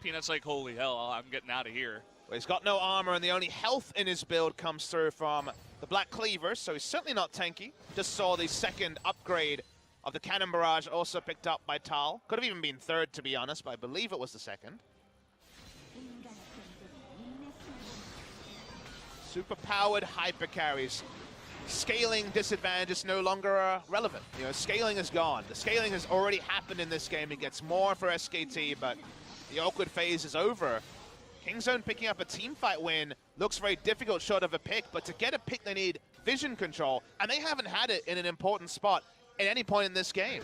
Peanut's like, holy hell, I'm getting out of here. Well, he's got no armor, and the only health in his build comes through from the Black Cleaver, so he's certainly not tanky. Just saw the second upgrade of the Cannon Barrage also picked up by Tal. Could have even been third, to be honest, but I believe it was the second. Super-powered hyper carries. Scaling disadvantage is no longer relevant. You know, scaling is gone. The scaling has already happened in this game. It gets more for SKT, but the awkward phase is over. Kingzone picking up a teamfight win looks very difficult short of a pick, but to get a pick they need vision control, and they haven't had it in an important spot at any point in this game.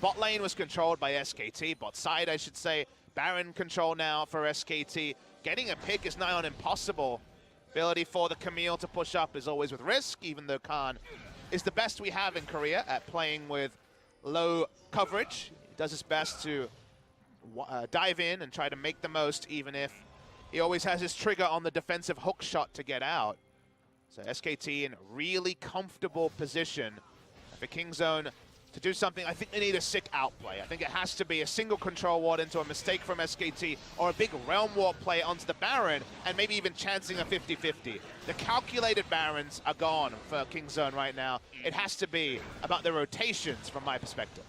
Bot lane was controlled by SKT, bot side I should say. Baron control now for SKT. Getting a pick is nigh on impossible. Ability for the Camille to push up is always with risk, even though Khan is the best we have in Korea at playing with low coverage. He does his best to dive in and try to make the most, even if he always has his trigger on the defensive hook shot to get out. So SKT in really comfortable position for Kingzone to do something. I think they need a sick outplay. I think it has to be a single control ward into a mistake from SKT or a big Realm Warp play onto the Baron and maybe even chancing a 50-50. The calculated Barons are gone for Kingzone right now. It has to be about the rotations from my perspective.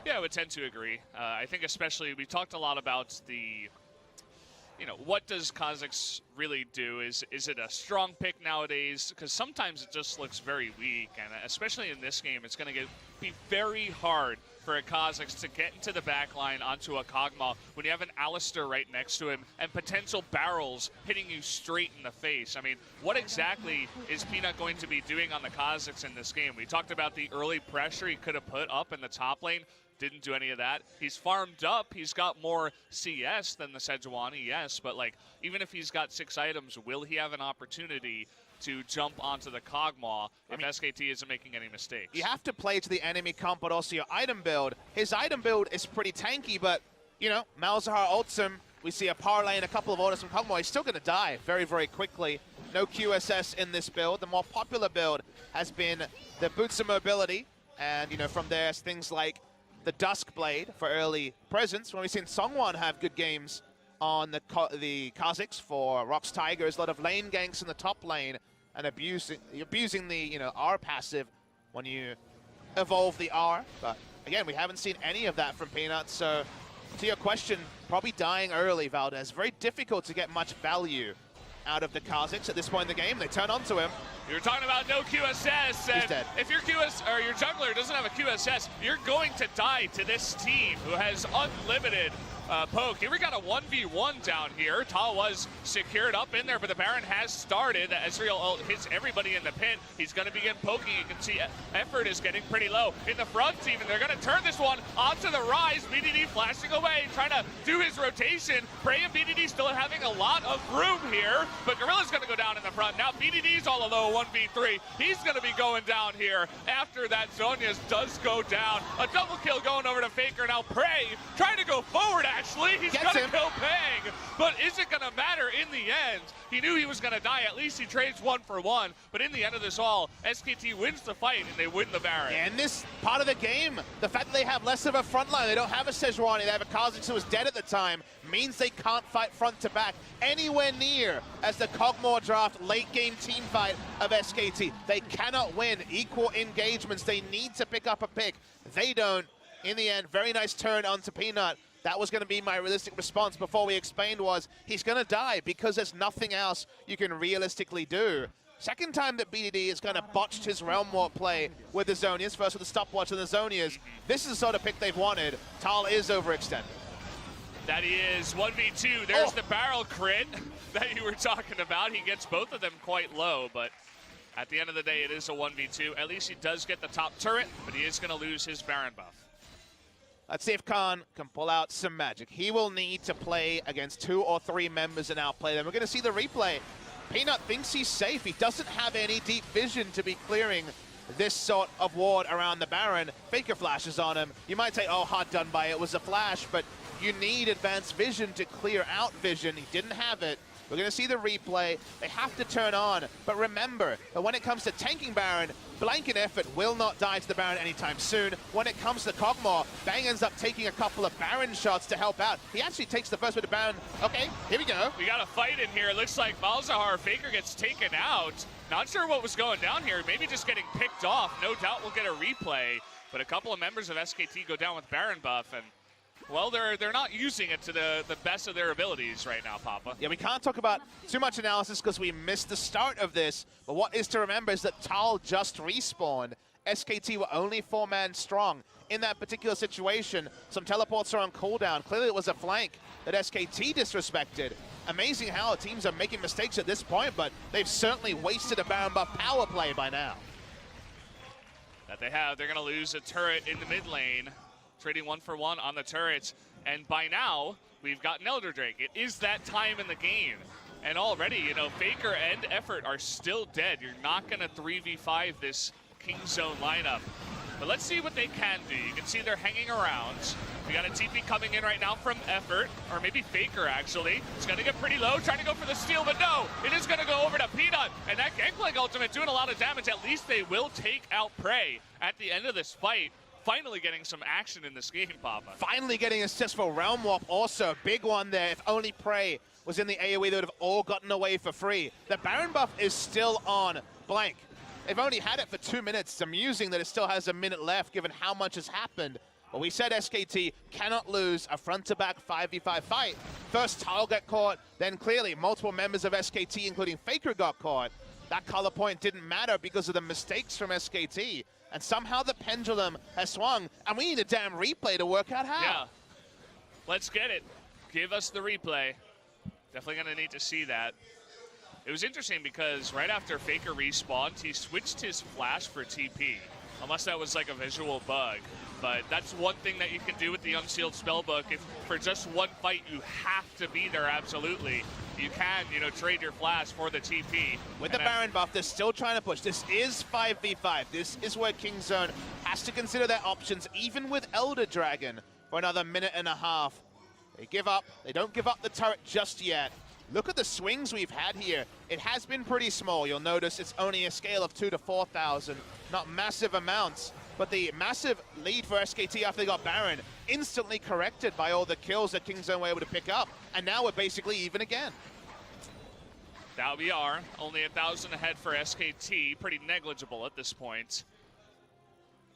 Yeah, I would tend to agree. I think especially, we talked a lot about the, you know, what does Kha'Zix really do? Is it a strong pick nowadays? Because sometimes it just looks very weak, and especially in this game, it's going to be very hard for a Kha'Zix to get into the back line onto a Kog'Maw when you have an Alistar right next to him and potential barrels hitting you straight in the face. I mean, what exactly is Peanut going to be doing on the Kha'Zix in this game? We talked about the early pressure he could have put up in the top lane. Didn't do any of that. He's farmed up. He's got more CS than the Sejuani, yes, but like, even if he's got 6 items, will he have an opportunity to jump onto the Kog'Maw if SKT isn't making any mistakes? You have to play to the enemy comp, but also your item build. His item build is pretty tanky, but, you know, Malzahar ults him. We see a parlay and a couple of orders from Kog'Maw. He's still going to die very, very quickly. No QSS in this build. The more popular build has been the Boots of Mobility, and, you know, from there, it's things like the Duskblade for early presence. When we've seen Songwon have good games on the Kha'Zix for Rox Tigers, a lot of lane ganks in the top lane and abusing the, you know, R passive when you evolve the R. But again, we haven't seen any of that from Peanut, so to your question, probably dying early, Valdez. Very difficult to get much value out of the Kazakhs at this point in the game. They turn onto him. You were talking about no QSS, and he's dead. If your your jungler doesn't have a QSS, you're going to die to this team who has unlimited poke. Here we got a 1v1 down here. Tal was secured up in there, but the Baron has started. Ezreal hits everybody in the pit. He's going to begin poking. You can see effort is getting pretty low. In the front even, they're going to turn this one onto the rise. BDD flashing away, trying to do his rotation. Prey and BDD still having a lot of room here, but Gorilla's going to go down in the front. Now BDD's all alone, 1v3. He's going to be going down here after that Zhonya's does go down. A double kill going over to Faker. Now Prey trying to go forward, actually. He's going to kill Pang, but is it going to matter in the end? He knew he was going to die. At least he trades 1 for 1, but in the end of this all, SKT wins the fight and they win the Baron. And this part of the game, the fact that they have less of a front line, they don't have a Sejuani, they have a Kha'Zix who was dead at the time, means they can't fight front to back anywhere near as the Cogmore draft late game team fight of SKT. They cannot win equal engagements. They need to pick up a pick. They don't. In the end, very nice turn onto Peanut. That was going to be my realistic response before we explained was he's going to die because there's nothing else you can realistically do. Second time that BDD is kind of botched his Realm Warp play with the Zhonya's, first with the stopwatch and the Zhonya's. This is the sort of pick they've wanted. Tal is overextended. That he is 1v2. There's the barrel crit that you were talking about. He gets both of them quite low, but at the end of the day, it is a 1v2. At least he does get the top turret, but he is going to lose his Baron buff. Let's see if Khan can pull out some magic. He will need to play against 2 or 3 members and outplay them. We're going to see the replay. Peanut thinks he's safe. He doesn't have any deep vision to be clearing this sort of ward around the Baron. Faker flashes on him. You might say, oh, hard done by. It was a flash, but you need advanced vision to clear out vision. He didn't have it. We're going to see the replay. They have to turn on. But remember that when it comes to tanking Baron, Blanket Effort will not die to the Baron anytime soon. When it comes to Cogmore, Bang ends up taking a couple of Baron shots to help out. He actually takes the first bit of Baron. Okay, here we go. We got a fight in here. It looks like Malzahar, Faker gets taken out. Not sure what was going down here. Maybe just getting picked off. No doubt we'll get a replay. But a couple of members of SKT go down with Baron buff, and well, they're not using it to the best of their abilities right now, Papa. Yeah, we can't talk about too much analysis because we missed the start of this. But what is to remember is that Tal just respawned. SKT were only 4-man strong. In that particular situation, some teleports are on cooldown. Clearly it was a flank that SKT disrespected. Amazing how teams are making mistakes at this point, but they've certainly wasted a Baron buff power play by now. That they have. They're going to lose a turret in the mid lane. Trading 1 for 1 on the turrets. And by now, we've got an Elder Drake. It is that time in the game. And already, you know, Faker and Effort are still dead. You're not going to 3v5 this King Zone lineup. But let's see what they can do. You can see they're hanging around. We got a TP coming in right now from Effort, or maybe Faker, actually. It's going to get pretty low, trying to go for the steal, but no! It is going to go over to Peanut, and that Gangplank ultimate doing a lot of damage. At least they will take out Prey at the end of this fight. Finally getting some action in this game, Papa. Finally getting a successful Realm Warp also. Big one there. If only Prey was in the AoE, they would have all gotten away for free. The Baron buff is still on Blank. They've only had it for 2 minutes. It's amusing that it still has a minute left given how much has happened. But we said SKT cannot lose a front-to-back 5v5 fight. First Tal got caught, then clearly multiple members of SKT, including Faker, got caught. That color point didn't matter because of the mistakes from SKT. And somehow the pendulum has swung, and we need a damn replay to work out how. Yeah, let's get it. Give us the replay. Definitely gonna need to see that. It was interesting because right after Faker respawned, he switched his flash for TP. Unless that was like a visual bug. But that's one thing that you can do with the Unsealed Spellbook. If for just one fight you have to be there, absolutely. You can, you know, trade your flash for the TP. With the Baron buff, they're still trying to push. This is 5v5. This is where King Zone has to consider their options, even with Elder Dragon, for another minute and a half. They give up. They don't give up the turret just yet. Look at the swings we've had here. It has been pretty small. You'll notice it's only a scale of 2 to 4,000. Not massive amounts, but the massive lead for SKT after they got Baron instantly corrected by all the kills that King Zone were able to pick up. And now we're basically even again. That we are. Only 1,000 ahead for SKT. Pretty negligible at this point.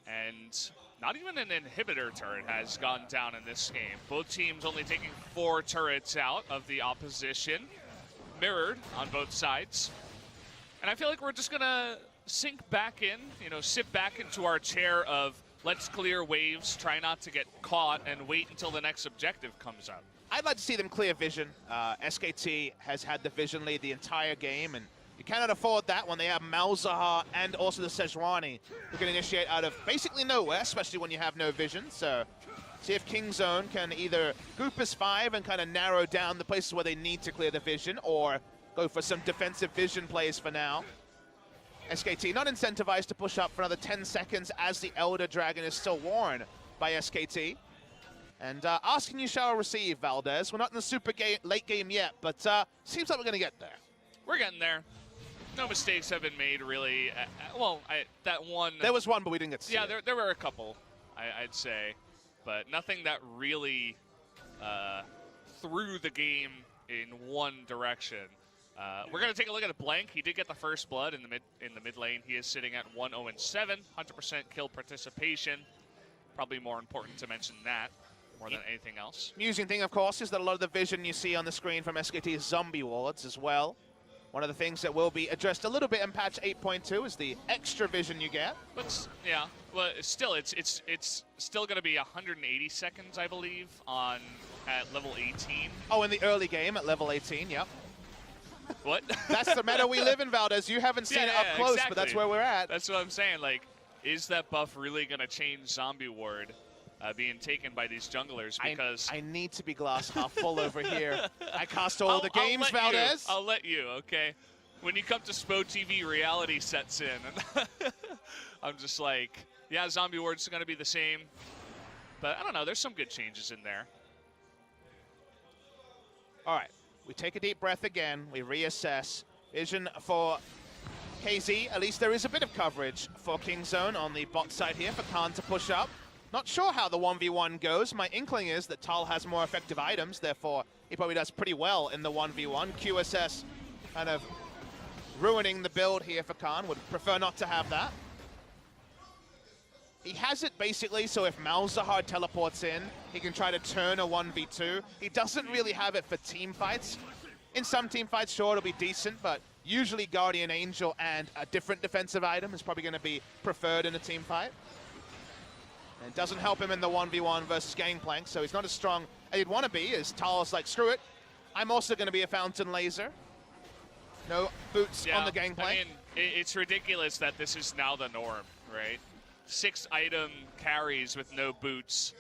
And Not even an inhibitor turret has gone down in this game. Both teams only taking 4 turrets out of the opposition, mirrored on both sides. And I feel like we're just gonna sink back in, sit back into our chair of let's clear waves, try not to get caught, and wait until the next objective comes up. I'd like to see them clear vision. SKT has had the vision lead the entire game, and you cannot afford that when they have Malzahar and also the Sejuani who can initiate out of basically nowhere, especially when you have no vision. So see if Kingzone can either group as 5 and kind of narrow down the places where they need to clear the vision, or go for some defensive vision plays for now. SKT not incentivized to push up for another 10 seconds as the Elder Dragon is still worn by SKT. And asking you shall receive, Valdez. We're not in the super late game yet, but seems like we're going to get there. We're getting there. No mistakes have been made, really. That one... There was one, but we didn't get to see it. There were a couple, I'd say. But nothing that really threw the game in one direction. We're going to take a look at Blank. He did get the first blood in the mid lane. He is sitting at 1-0-7, 100% kill participation. Probably more important to mention that more than anything else. Amusing thing, of course, is that a lot of the vision you see on the screen from SKT is zombie wards as well. One of the things that will be addressed a little bit in patch 8.2 is the extra vision you get. But yeah, well, still, it's still going to be 180 seconds, I believe, at level 18. Oh, in the early game at level 18, yep. What? That's the meta we live in, Valdez. You haven't seen it up close, exactly. But that's where we're at. That's what I'm saying. Like, is that buff really going to change zombie ward being taken by these junglers? Because I need to be glass half full over here. I cast all the games, Valdez. I'll let you, okay? When you come to Spo TV, reality sets in. And I'm just like, yeah, zombie ward's going to be the same. But I don't know. There's some good changes in there. All right. We take a deep breath again. We reassess. Vision for KZ. At least there is a bit of coverage for Kingzone on the bot side here for Khan to push up. Not sure how the 1v1 goes. My inkling is that Tal has more effective items, therefore he probably does pretty well in the 1v1. QSS kind of ruining the build here for Khan. Would prefer not to have that. He has it basically, so if Malzahar teleports in, he can try to turn a 1v2. He doesn't really have it for team fights. In some team fights, sure, it'll be decent, but usually Guardian Angel and a different defensive item is probably going to be preferred in a team fight. And it doesn't help him in the 1v1 versus Gangplank, so he's not as strong as he'd want to be, as Tal's like, screw it. I'm also going to be a Fountain Laser. No boots on the Gangplank. I mean, it's ridiculous that this is now the norm, right? 6 item carries with no boots,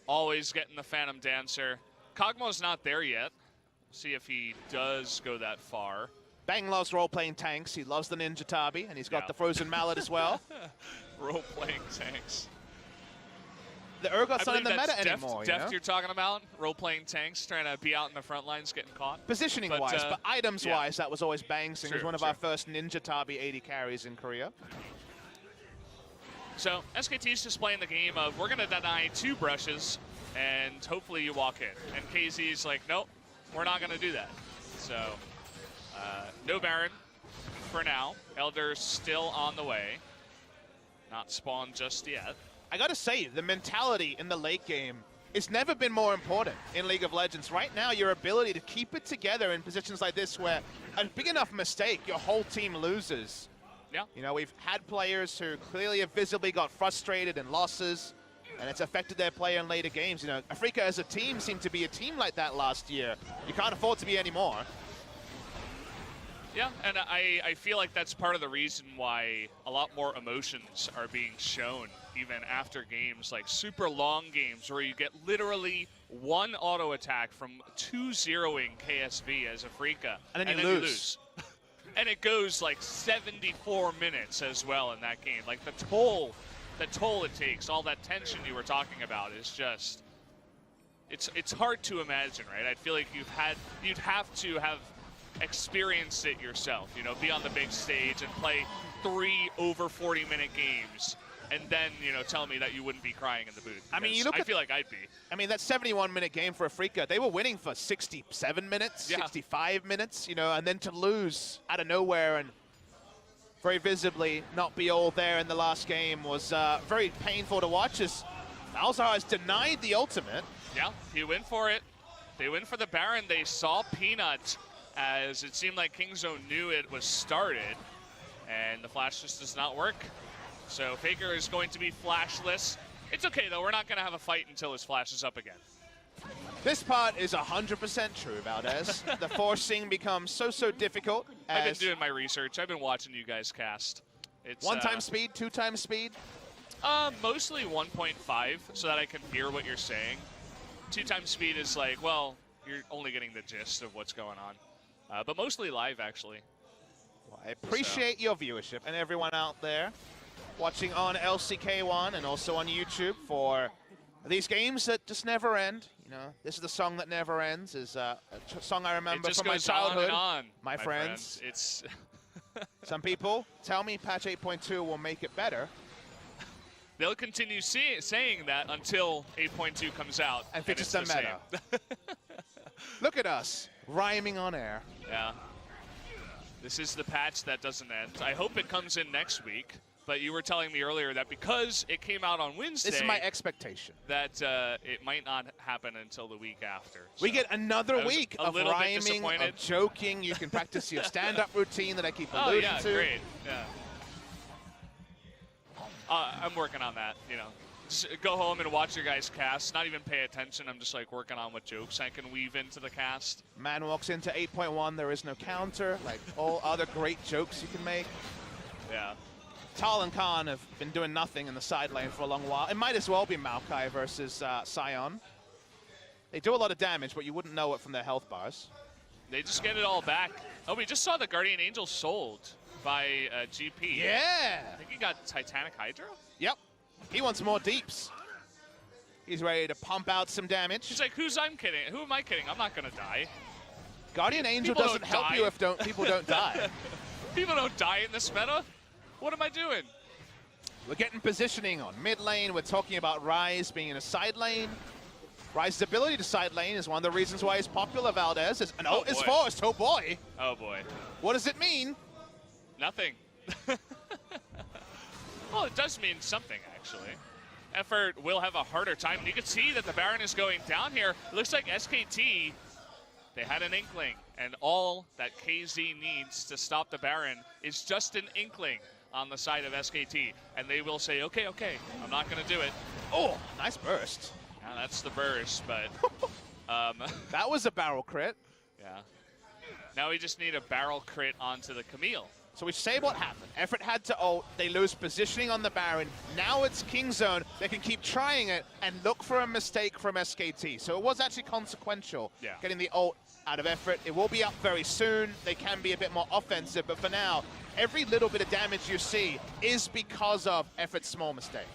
always getting the Phantom Dancer. Kog'Maw's not there yet. See if he does go that far. Bang loves role-playing tanks. He loves the Ninja Tabi, and he's got the Frozen Mallet as well. Role-playing tanks. The Urgot's not in the meta anymore, Deft you're talking about? Role-playing tanks, trying to be out in the front lines, getting caught. Positioning-wise, but items-wise, that was always Bang Sing. He was one of our first Ninja Tabi 80 carries in Korea. So SKT's just playing the game of, we're going to deny 2 brushes, and hopefully you walk in. And KZ's like, nope, we're not going to do that. So, no Baron for now. Elder's still on the way. Not spawned just yet. I got to say, the mentality in the late game has never been more important in League of Legends. Right now, your ability to keep it together in positions like this where a big enough mistake, your whole team loses. Yeah. You know, we've had players who clearly have visibly got frustrated in losses, and it's affected their play in later games. You know, Africa as a team seemed to be a team like that last year. You can't afford to be anymore. Yeah, and I feel like that's part of the reason why a lot more emotions are being shown even after games, like super long games where you get literally 1 auto attack from 2-0ing KSV as Africa. And then you lose. And it goes like 74 minutes as well in that game. Like the toll it takes, all that tension you were talking about is just, it's hard to imagine, right? I feel like you'd have to have experienced it yourself, you know, be on the big stage and play 3 over 40-minute games, and then, you know, tell me that you wouldn't be crying in the booth. I mean, I feel like I'd be. I mean, that 71-minute game for Africa, they were winning for 67 minutes, 65 minutes, you know, and then to lose out of nowhere and very visibly not be all there in the last game was very painful to watch as Malzahar has denied the ultimate. Yeah, he went for it. They went for the Baron. They saw Peanut as it seemed like Kingzone knew it was started, and the flash just does not work. So Faker is going to be flashless. It's okay, though. We're not going to have a fight until his flash is up again. This part is 100% true, Valdez. The forcing becomes so difficult. I've been doing my research. I've been watching you guys cast. It's 1x speed, 2x speed? Mostly 1.5 so that I can hear what you're saying. 2x speed is like, well, you're only getting the gist of what's going on. But mostly live, actually. Well, I appreciate your viewership and everyone out there watching on LCK1 and also on YouTube for these games that just never end. You know, this is the song that never ends. Is a song I remember from my childhood. On, my friends. It's some people tell me patch 8.2 will make it better. They'll continue saying that until 8.2 comes out. And fixes the meta. Look at us, rhyming on air. Yeah. This is the patch that doesn't end. I hope it comes in next week. But you were telling me earlier that because it came out on Wednesday, this is my expectation, that it might not happen until the week after. So we get another week of rhyming, of joking. You can practice your stand-up routine that I keep alluding to. Oh, yeah, great. Yeah. I'm working on that, you know. Just go home and watch your guys' cast. Not even pay attention. I'm just like working on what jokes I can weave into the cast. Man walks into 8.1. There is no counter. Like all other great jokes you can make. Yeah. Tal and Khan have been doing nothing in the side lane for a long while. It might as well be Maokai versus Sion. They do a lot of damage, but you wouldn't know it from their health bars. They just get it all back. Oh, we just saw the Guardian Angel sold by GP. Yeah! I think he got Titanic Hydra? Yep. He wants more deeps. He's ready to pump out some damage. He's like, Who am I kidding? I'm not going to die. Guardian Angel doesn't help you if people don't die. People don't die in this meta? What am I doing? We're getting positioning on mid lane. We're talking about Ryze being in a side lane. Ryze's ability to side lane is one of the reasons why he's popular, Valdez. And ult is forced. Oh, boy. Oh, boy. What does it mean? Nothing. Well, it does mean something, actually. Effort will have a harder time. You can see that the Baron is going down here. It looks like SKT, they had an inkling. And all that KZ needs to stop the Baron is just an inkling on the side of SKT. And they will say, okay, I'm not going to do it. Oh, nice burst. Yeah, that's the burst, but... that was a barrel crit. Yeah. Now we just need a barrel crit onto the Camille. So we say what happened. Effort had to ult. They lose positioning on the Baron. Now it's Kingzone. They can keep trying it and look for a mistake from SKT. So it was actually consequential getting the ult out of Effort. It will be up very soon. They can be a bit more offensive. But for now, every little bit of damage you see is because of Effort's small mistake.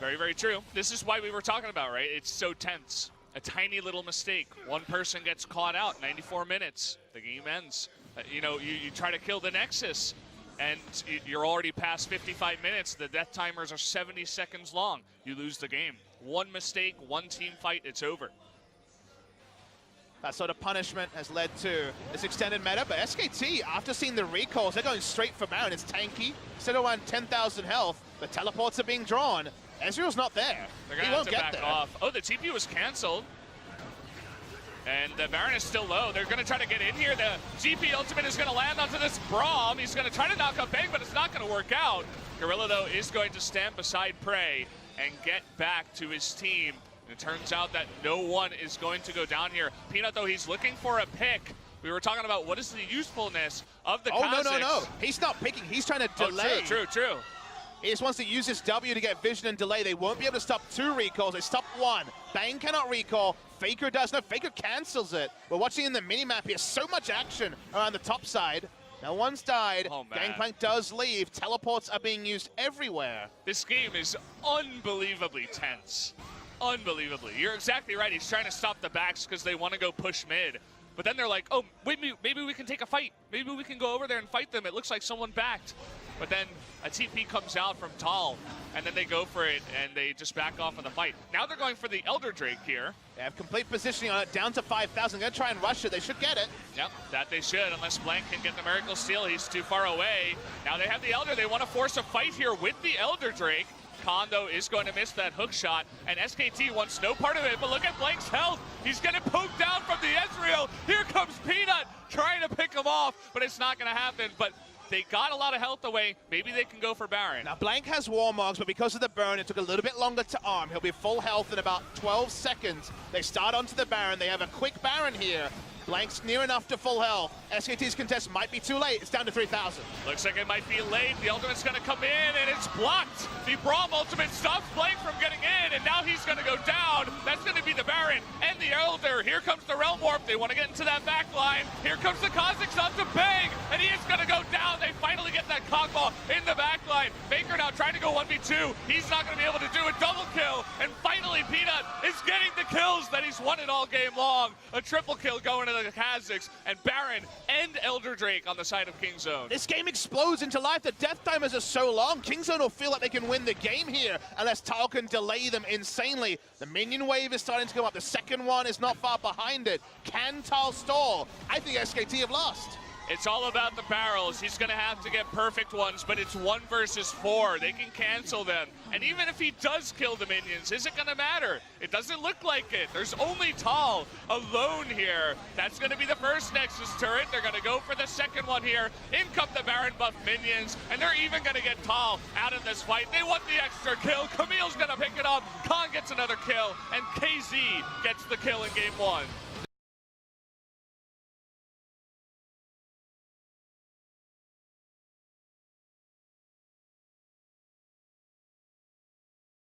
Very, very true. This is why we were talking about, right? It's so tense. A tiny little mistake. One person gets caught out, 94 minutes. The game ends. You know, you try to kill the Nexus, and you're already past 55 minutes. The death timers are 70 seconds long. You lose the game. One mistake, one team fight, it's over. That sort of punishment has led to this extended meta, but SKT, after seeing the recalls, they're going straight for Baron. It's tanky. Instead of around 10,000 health, the teleports are being drawn. Ezreal's not there. They're going to have to back off. Oh, the TP was canceled. And the Baron is still low. They're going to try to get in here. The GP ultimate is going to land onto this Braum. He's going to try to knock up Bang, but it's not going to work out. Gorilla, though, is going to stand beside Prey and get back to his team. And it turns out that no one is going to go down here. Peanut, though, he's looking for a pick. We were talking about what is the usefulness of the Kha'Zix. No. He's not picking. He's trying to delay. Oh, true. He just wants to use his W to get vision and delay. They won't be able to stop 2 recalls. They stop 1. Bang cannot recall. Faker does. No, Faker cancels it. We're watching in the minimap here. So much action around the top side. Now one's died. Oh, Gangplank does leave. Teleports are being used everywhere. This game is unbelievably tense. Unbelievably. You're exactly right. He's trying to stop the backs because they want to go push mid. But then they're like, oh, wait, maybe we can take a fight. Maybe we can go over there and fight them. It looks like someone backed. but then a TP comes out from Tal, and then they go for it, and they just back off of the fight. Now they're going for the Elder Drake here. They have complete positioning on it, down to 5,000. Gonna try and rush it. They should get it. Yep, that they should, unless Blank can get the Miracle Steal. He's too far away. Now they have the Elder. They want to force a fight here with the Elder Drake. Kondo is going to miss that hook shot, and SKT wants no part of it, but look at Blank's health. He's getting poked down from the Ezreal. Here comes Peanut trying to pick him off, but it's not going to happen. But they got a lot of health away. Maybe they can go for Baron. Now, Blank has Warmogs, but because of the burn, it took a little bit longer to arm. He'll be full health in about 12 seconds. They start onto the Baron. They have a quick Baron here. Blank's near enough to full health. SKT's contest might be too late. It's down to 3,000. Looks like it might be late. The ultimate's going to come in, and it's blocked. The Braum ultimate stops Blank from getting in, and now he's going to go down. That's going to be the Baron and the Elder. Here comes the Realm Warp. They want to get into that back line. Here comes the Kha'Zix on to Bang, and he is going to go down. They finally get that Cogball in the back line. Baker now trying to go 1v2. He's not going to be able to do a double kill, and finally Peanut is getting the kills that he's wanted all game long. A triple kill going to the Kha'Zix, and Baron and Elder Drake on the side of Kingzone. This game explodes into life. The death timers are so long. Kingzone will feel like they can win the game here unless Tal can delay them insanely. The minion wave is starting to come up. The second one is not far behind it. Can Tal stall? I think SKT have lost. It's all about the barrels. He's going to have to get perfect ones, but it's 1 versus 4. They can cancel them. And even if he does kill the minions, is it going to matter? It doesn't look like it. There's only Tal alone here. That's going to be the first Nexus turret. They're going to go for the second one here. In come the Baron buff minions, and they're even going to get Tal out of this fight. They want the extra kill. Camille's going to pick it up. Khan gets another kill, and KZ gets the kill in game 1.